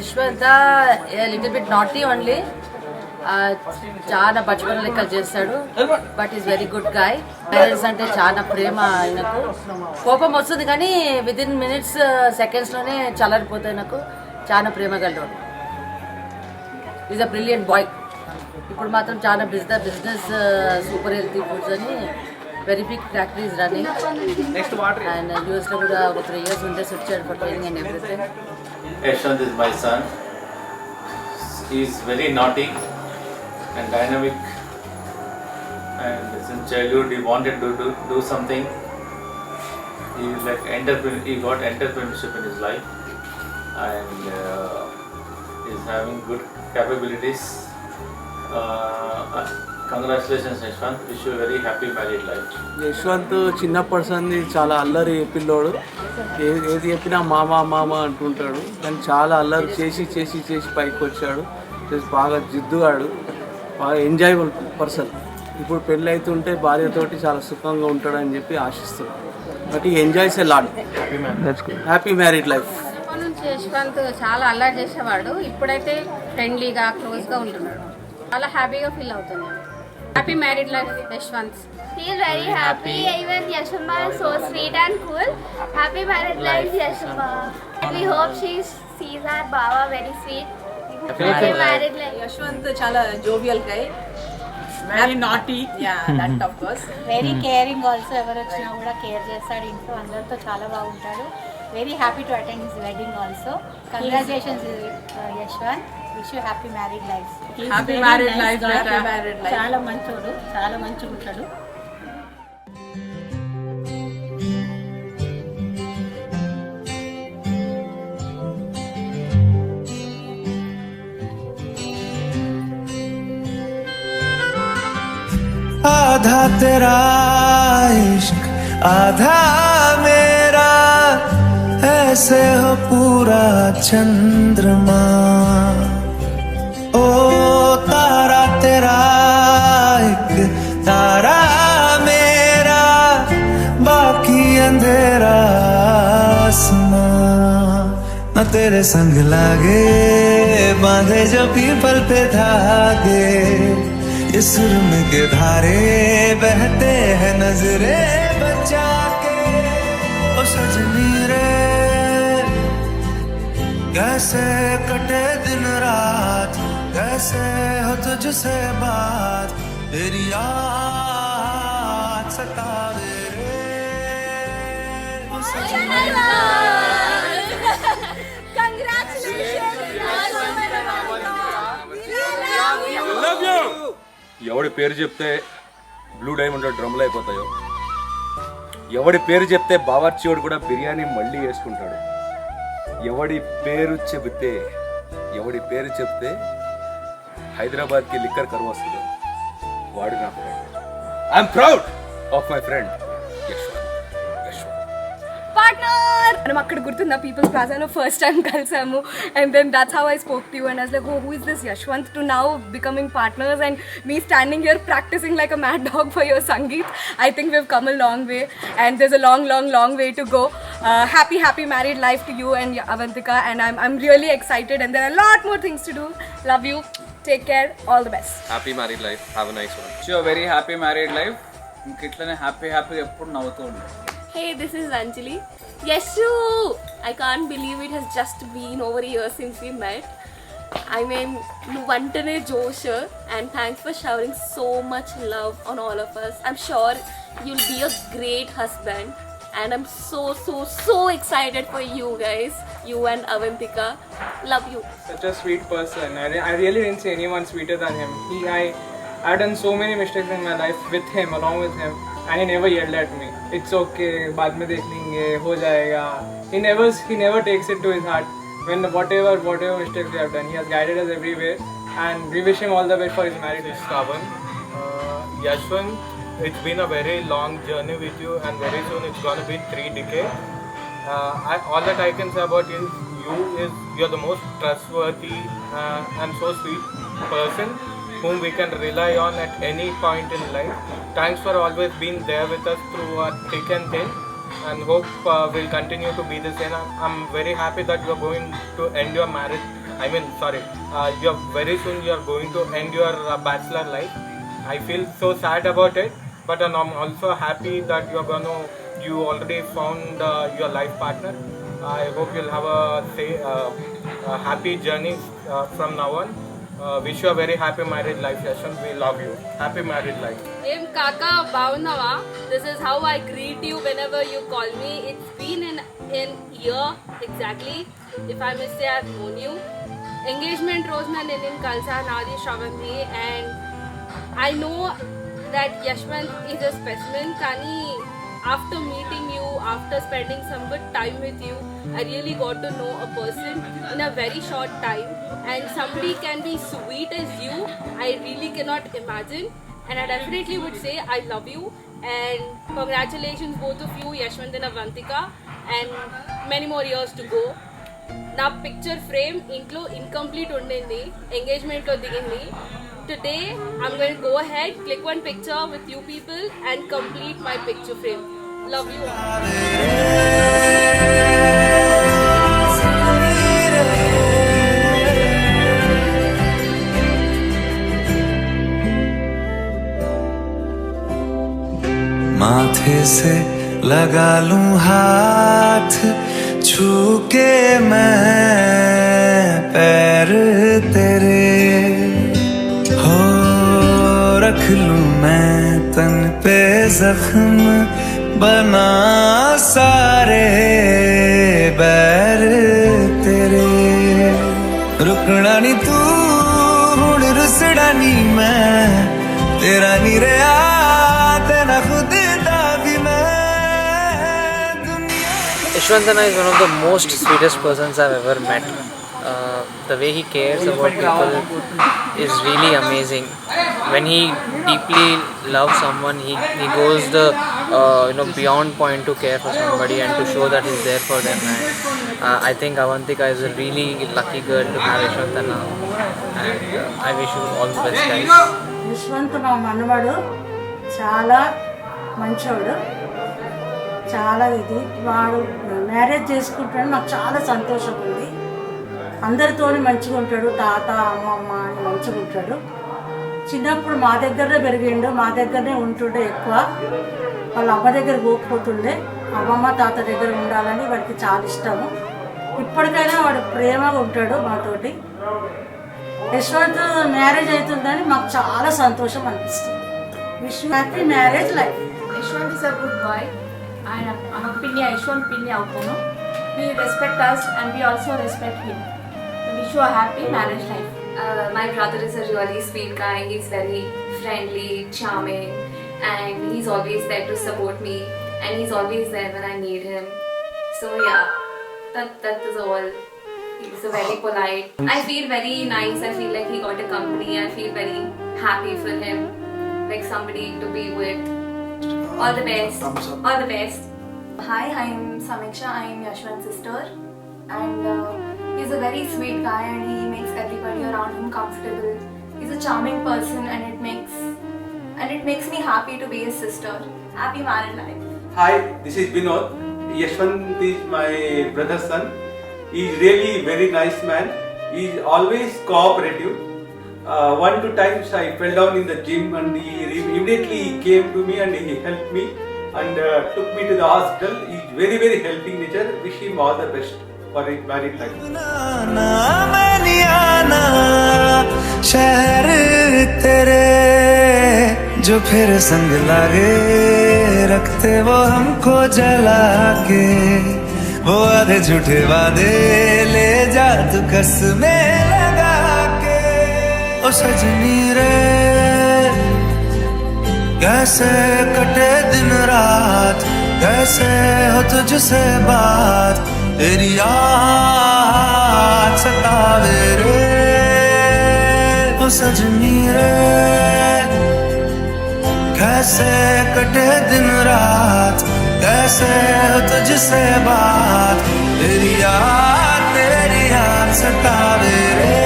Yashwanta little bit naughty only, చాలా బచ్చపన లెక్కలు చేస్తాడు, but is very good guy. Parents అంటే చాలా ప్రేమ ఆయనకు. కోపం వస్తుంది కానీ విదిన్ మినిట్స్ సెకండ్స్లోనే చల్లారిపోతాయి. నాకు చాలా ప్రేమ గలడు. Is a brilliant boy. ఇప్పుడు మాత్రం చాలా బిజినెస్ సూపర్ హెల్తీ ఫుడ్స్ అని very big factory is running. And యూఎస్లో కూడా ఒక 3 years ఉండేసి వచ్చాడు for training and everything. Yashwant is my son. He is very naughty and dynamic, and since childhood he wanted to do something. He is like he got entrepreneurship in his life, and is having good capabilities. Congratulations Yashwant, wish you a very happy married life. Yashwant చిన్నప్పటి సంది చాలా అల్లరి పిల్లోడు. ఏది చెప్పినా మామ మామ అంటుంటాడు, కానీ చాలా అల్లరి చేసి చేసి చేసి పైకి వచ్చాడు. బాగా జిద్దుగాడు, బాగా ఎంజాయబుల్ పర్సన్. ఇప్పుడు పెళ్ళి అవుతుంటే భార్యతోటి చాలా సుఖంగా ఉంటాడని చెప్పి ఆశిస్తున్నాడు. బట్ ఈ enjoys a lot. Happy married life. అప్పటి నుంచి యశ్వంత్ చాలా అల్లరి చేసేవాడు, ఇప్పుడైతే ఫ్రెండ్లీగా క్లోజ్గా ఉంటున్నాడు. చాలా హ్యాపీగా ఫీల్ అవుతున్నాడు. Happy married life Yashwant. He is very happy. Even Yashama is so sweet and cool. Happy married life, Yashama. We hope she sees our Baba very sweet. Happy married life. Yashwant చాలా jovial guy, very naughty. That of course. Very caring also. ఎవరు వచ్చినా కూడా care చేస్తాడు. ఇంట్లో అందరితో చాలా బాగుంటాడు. Very happy to attend his wedding also. Congratulations Yashwant. Wish you happy married life. Happy married life. చాలా మంచోడు, చాలా మంచిగా ఉంటాడు. आधा तेरा इश्क आधा मेरा, ऐसे हो पूरा चंद्रमा. ओ तारा तेरा एक तारा मेरा, बाकी अंधेरा आसमां. न तेरे संग लागे बांधे जो पीपल पे धागे, ये सुरम के धारे बहते हैं नजरे बचा के. ओ सजनी रे कैसे कटे दिन रात, कैसे हो तुझसे बात, तेरी याद सतावे रे. ओ सजनी ఎవడి పేరు చెప్తే బ్లూ డైమండ్ డ్రమ్లు అయిపోతాయో, ఎవడి పేరు చెప్తే బావర్చివాడు కూడా బిర్యానీ మళ్ళీ వేసుకుంటాడు, ఎవడి పేరు చెప్తే హైదరాబాద్కి లిక్కర్ కరువు వస్తుందో వాడు నా friend. I'm proud of my friend Yashwant. మనం అక్కడ గుర్తుందా పీపుల్స్ ప్లాజాలో ఫస్ట్ టైం కలిసాము, and then that's how I spoke to you and I was like, oh who is this Yashwant, to now becoming partners and me standing here practising like a mad dog for your sangeet. I think we've come a long way and there's a long way to go. Happy married life to you and Avantika, and I'm really excited and there are a lot more things to do. Love you, take care, all the best. Happy married life, have a nice one. Sure, very happy married life. ఇంకిట్లనే happy ఎప్పుడు నవ్వుతూ ఉండు. Hey, this is Anjali. Yeshu! I can't believe it has just been over a year since we met. I mean, Nuvantane Josh, and thanks for showering so much love on all of us. I'm sure you'll be a great husband, and I'm so excited for you guys, you and Avantika. Love you. Such a sweet person. I really didn't see anyone sweeter than him. I've done so many mistakes in my life with him, along with him, and he never yelled at me. It's okay, बाद में देख लेंगे, हो जाएगा. He never takes it to his heart. When whatever mistakes we have done, he has guided us everywhere, and we wish him all the best for his marriage. This is Kavan. Yashwant, it's been a very long journey with you, and very soon it's going to be 3 decades. All that I can say about you're the most trustworthy and so sweet person whom we can rely on at any point in life. Thanks for always being there with us through thick and thin, and hope we'll continue to be the same. I'm very happy that you're going to end your marriage I mean, sorry, you are very soon you are going to end your bachelor life. I feel so sad about it, but I'm also happy that you already found your life partner. I hope you'll have a happy journey from now on. Wish you a very happy married life, Yashwant. We love you. Happy married life. Em Kaka Baunava, this is how I greet you whenever you call me. It's been an year exactly, if I may say I've known you. Engagement Rosna Ninin Kalsa Nadi Shravanthi, and I know that Yashwant is a specimen. Kani, after meeting you, after spending some good time with you, I really got to know a person in a very short time, and somebody can be sweet as you, I really cannot imagine. And I definitely would say I love you, and congratulations both of you, Yashwant and Avantika, and many more years to go. Na picture frame intlo incomplete undindi, engagement lo digindi. Today I'm going to go ahead, click one picture with you people and complete my picture frame. Love you all. माथे से लगा लूं हाथ छू के मैं पैर तेरे हो रख लूं मैं तन पे जख्म बना सारे बैर तेरे रुकना नी तू हुण रुसड़ा नी मैं तेरा नी रहा तेरा खुद Yashwantana is one of the most sweetest persons I've ever met. The way he cares about people is really amazing. When he deeply loves someone, he goes the beyond point to care for somebody and to show that he's there for them. And I think Avantika is a really lucky girl to have Yashwantana, and I wish you all the best, guys. Yashwant మా మనవడు చాలా మంచోడు, చాలా ఇది వాడు marriage చేసుకుంటాడు. నాకు చాలా సంతోషంగా ఉంది. అందరితో మంచిగా ఉంటాడు, తాత అమ్మమ్మ అని మంచిగా ఉంటాడు. చిన్నప్పుడు మా దగ్గరనే పెరిగిండు, మా దగ్గరనే ఉంటుండే ఎక్కువ. వాళ్ళ అమ్మ దగ్గర పోకపోతుండే, అమ్మమ్మ తాత దగ్గర ఉండాలని వాడికి చాలా ఇష్టము. ఇప్పటికైనా వాడు ప్రేమగా ఉంటాడు మాతోటి. యశ్వంత్ మ్యారేజ్ అవుతుందని మాకు చాలా సంతోషం అనిపిస్తుంది. Wish happy marriage life. Yashwant is a good boy. And I'm a Pinni, Yashwant Pinni Avutanu. We respect us and we also respect him. We wish you a happy marriage life. My brother is a really sweet guy. He's very friendly, charming, and he's always there to support me. And he's always there when I need him. So yeah, that is all. He's a very polite. I feel very nice. I feel like he got a company. I feel very happy for him, like somebody to be with. All the best. All the best. Hi, I'm Samiksha. I'm Yashwant's sister, and he's a very sweet guy, and he makes everybody around him comfortable. He's a charming person, and it makes me happy to be his sister. Happy married life. Hi, this is Vinod. Yashwant is my brother's son. He's really very nice man. He's always cooperative. 1-2 times I fell down in the gym, and he immediately came to me and he helped me and took me to the hospital. He's very, very helping nature. Wish him all the best for his married life. शहर तेरे जो फिर संग लागे रखते वो हमको जला के वो आधे झूठे वादे ले जा तू कसमें लगा के ओ सजनी रे कैसे कटे दिन रात कैसे हो तुझसे बात तेरी याद सतावे रे ओ सजनी रे कैसे कटे दिन रात कैसे हो तुझसे बात तेरी याद सतावे रे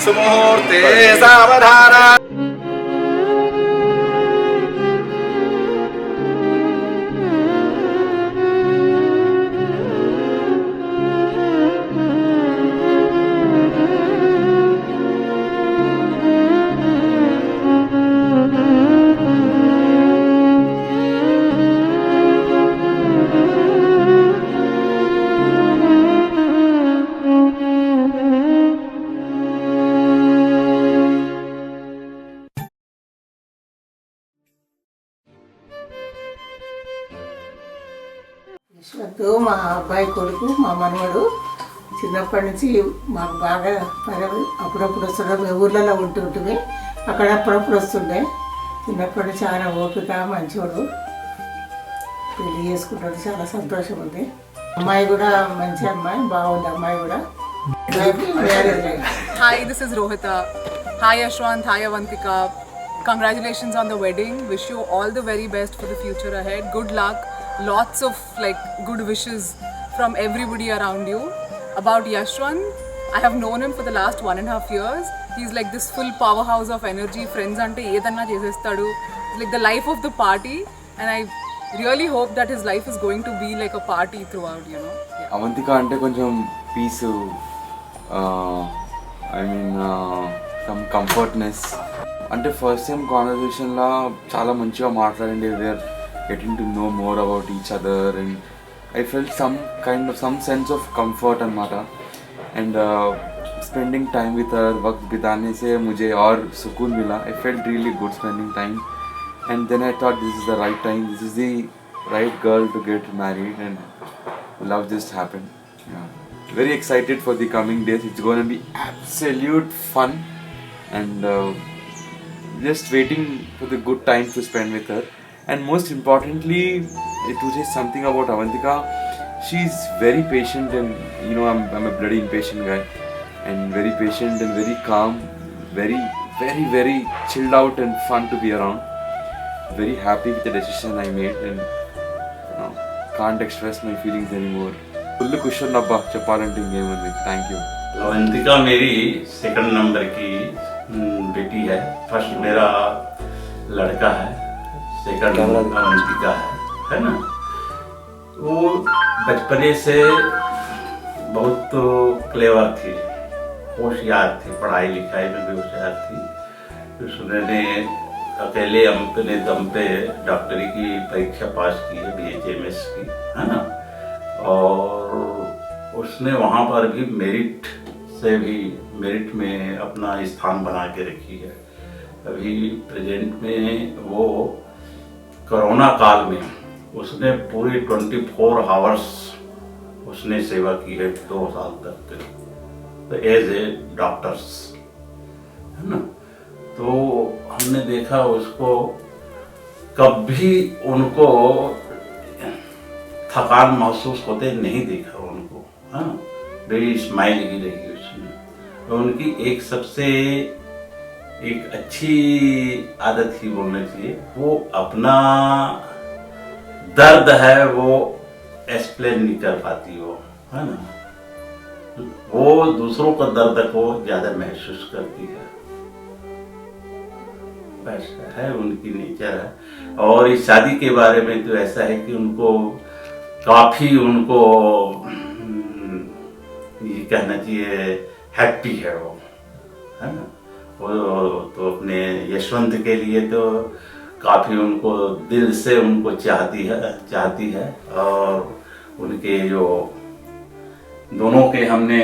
सुमुहूर्ते सावधान। యశ్వంత్ మా అబ్బాయి కొడుకు మా మనవడు చిన్నప్పటి నుంచి మాకు బాగా అప్పుడప్పుడు వస్తుండే మేము ఊర్లలో ఉంటుంటే అక్కడ అప్పుడప్పుడు వస్తుండే చిన్నప్పటి చాలా ఓపిక మంచోడు పెళ్లి చేసుకుంటాడు చాలా సంతోషం ఉంది అమ్మాయి కూడా మంచి అమ్మాయి బాగుంది అమ్మాయి కూడా Hi, this is Rohita. Hi Yashwant, hi Avantika. Congratulations on the wedding. Wish you all the very best for the future ahead. Good luck. Lots of good wishes from everybody around you. About Yashwant, I have known him for the last 1.5 years. He's like this full powerhouse of energy. Friends ante edanna chesestadu. Like the life of the party, and I really hope that his life is going to be like a party throughout, you know. Yeah. Avantika అంటే కొంచెం peace, I mean some comfortness. అంటే first time కాన్వర్జేషన్లో చాలా మంచిగా మాట్లాడండి. We're getting to know more about each other and I felt some sense of comfort anamata, and spending time with her, वक्त बिताने से मुझे और सुकून मिला. I felt really good spending time, and then I thought this is the right time, this is the right girl to get married, and love just happened. Yeah. Very excited for the coming days. It's going to be absolute fun, and just waiting for the good time to spend with her. And most importantly, to say something about Avantika, she's very patient, and you know I'm a bloody impatient guy, and very patient and very calm, very very very chilled out and fun to be around. Very happy with the decision I made, and you know, can't express my feelings anymore. Full cushion nabba cheppalante ingemundi. Thank you. Avantika मेरी second number की बेटी है. First मेरा लड़का है, second Avantika है ना. वो बचपने से बहुत क्लेवर थी, होशियार थी, पढ़ाई लिखाई में भी होशियार थी. उसने अकेले अपने दम पे डॉक्टरी की परीक्षा पास की है, BHMS की, है ना. और उसने वहाँ पर भी मेरिट में अपना स्थान बना के रखी है. अभी प्रेजेंट में वो कोरोना काल में उसने पूरी 24 आवर्स उसने सेवा की है, 2 साल तक, तो एज ए डॉक्टर्स, है ना. तो हमने देखा उसको कभी उनको थकान महसूस होते नहीं देखा उनको, है ना. वेरी स्माइल ही रही उसमें. उनकी एक सबसे एक अच्छी आदत ही बोलना चाहिए, वो अपना दर्द है वो एक्सप्लेन नहीं कर पाती वो, है ना. वो दूसरों का दर्द को ज्यादा महसूस करती है, बस है उनकी नेचर है. और इस शादी के बारे में तो ऐसा है कि उनको काफी उनको ये कहना चाहिए हैप्पी है वो, है ना. वो तो अपने यशवंत के लिए तो काफी उनको दिल से उनको चाहती है. और उनके जो दोनों के हमने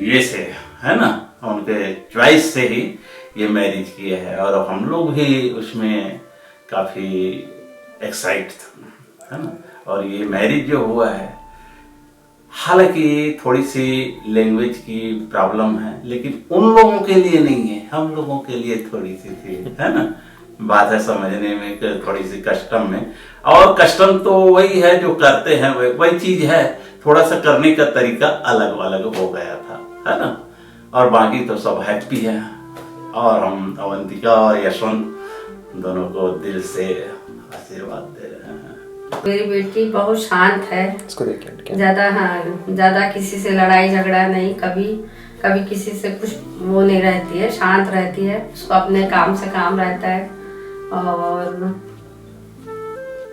ये से, है ना, उनके चॉइस से ही ये मैरिज किया है. और हम लोग भी उसमें काफी एक्साइट थे, है ना. और ये मैरिज जो हुआ है, हालांकि थोड़ी सी लैंग्वेज की प्रॉब्लम है, लेकिन उन लोगों के लिए नहीं है, हम लोगों के लिए थोड़ी सी थी, है ना. बात है समझने में थोड़ी सी कस्टम में, और कस्टम तो वही है जो करते हैं, वही चीज है. थोड़ा सा करने का तरीका अलग अलग हो गया था, है ना. और बाकी तो सब हैप्पी है. और हम अवंतिका और यशवंत दोनों को दिल से आशीर्वाद दे रहे हैं. मेरी बेटी बहुत शांत है, ज्यादा किसी से लड़ाई झगड़ा नहीं कभी. कभी किसी से कुछ वो नहीं रहती है, शांत रहती है, उसको अपने काम से काम रहता है। और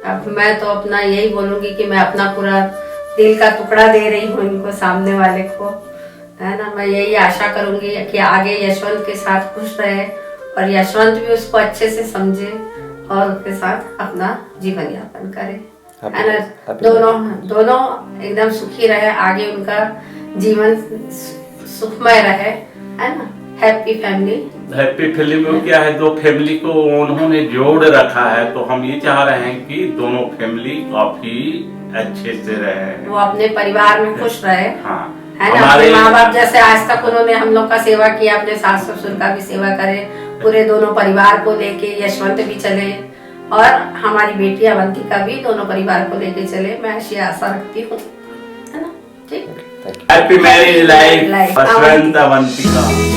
अब मैं तो अपना यही बोलूंगी कि मैं अपना पूरा दिल का टुकड़ा दे रही हूँ इनको, सामने वाले को, है ना। मैं यही आशा करूंगी कि आगे यशवंत के साथ खुश रहे और यशवंत भी उसको अच्छे से समझे और उसके साथ अपना जीवन यापन करे, है ना। दोनों एकदम सुखी रहे, आगे उनका जीवन सुखमय रहे, है ना। Happy family. हैप्पी फैमिली में क्या है, दो फैमिली को उन्होंने जोड़ रखा है, तो हम ये चाह रहे हैं कि दोनों फैमिली काफी अच्छे से रहे, वो अपने परिवार में खुश रहे, हाँ। है ना। अपने माँ बाप जैसे आज तक उन्होंने हम लोग का सेवा किया, अपने सास ससुर का भी सेवा करे, पूरे दोनों परिवार को लेके यशवंत भी चले और हमारी बेटी अवंतिका भी दोनों परिवार को लेके चले, मैं ऐसी आशा रखती हूँ, है ना। ठीक। Happy marriage life Yashwant Avantika.